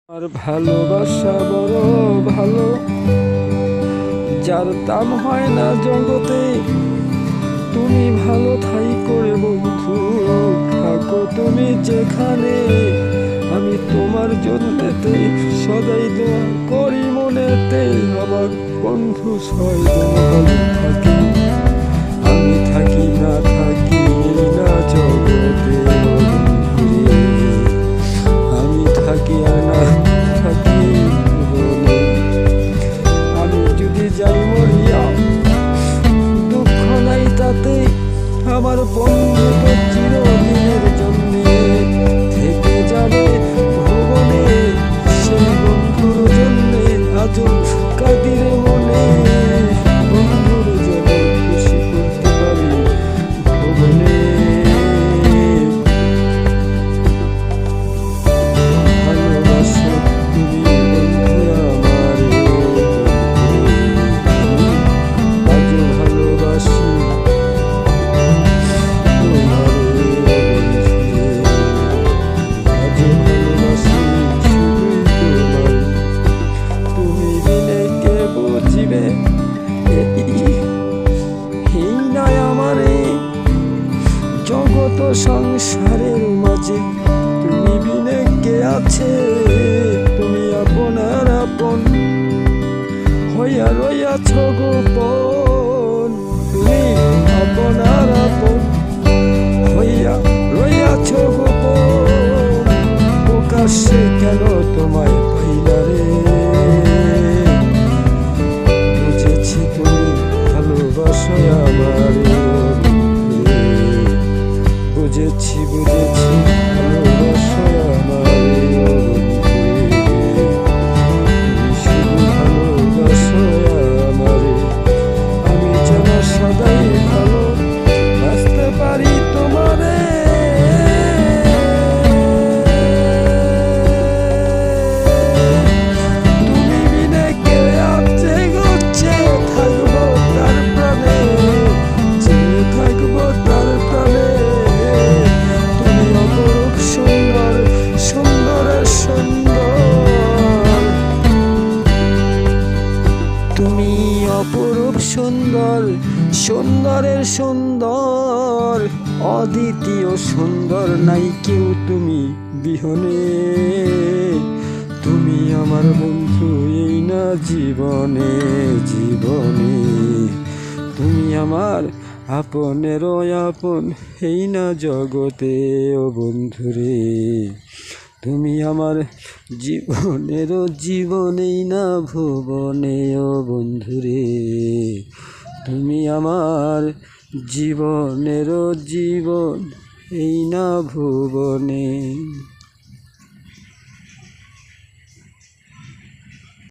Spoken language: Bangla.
আর ভালোবাসা বড় ভালো, যার দাম হয় না জগতে। তুমি ভালো থাই করে বন্ধু, থাকো তুমি যেখানে। আমি তোমার জন্যতে সদাই দোয়া করি মনেতে। আমার বন্ধু ছয় যেন ভালো থাকে, আমি থাকি না থাকি না জগতে। আমি থাকি আর না থাকি বলে, আমি যদি যাই মরিয়া দুঃখ নাই তাতে। আমার বন্ধু তো চিরদিনের জন্যে থেকে যাবে ভুবনে। সেই বন্ধুর জন্যে আজও কাদিরে মনে। বন্ধুর যেন খুশি করতে পারি ভুবনে। ভালোবাসো তুমি বন্ধু আমারে, আজও ভালোবাসি জগত সংসারের মাঝে। তুমি বিনে কে আছে? তুমি আপনার আপন হইয়া রইয়াছ গোপন। তুমি আপনার আপন হইয়া রইয়াছ গোপন। প্রকাশ্যে কেন তোমায় পাইলা রে? বুঝেছি তুমি ভালোবাসো আমারে, বুঝেছি বুঝেছি ভালোবাসো আমারে। তুমি শুধু ভালোবাসো আমারে, আমি যেন সদাই ভালো বাসতে পারি তোমারে। তুমি বিনে কে আছে গচ্ছে, থাকবো তার প্রাণে, যে থাকবো তার প্রাণে। সুন্দর সুন্দরের সুন্দর, তুমি অপরূপ সুন্দর, সুন্দরের সুন্দর, অদ্বিতীয় সুন্দর, নাই কেউ তুমি বিহনে। তুমি আমার বন্ধু এই না জীবনে জীবনে। তুমি আমার আপনেরও আপন এই না জগতে ও বন্ধুরে। তুমি আমার জীবনেরও জীবন এই না ভুবনে ও বন্ধুরে। তুমি আমার জীবনেরও জীবন এই না ভুবনে।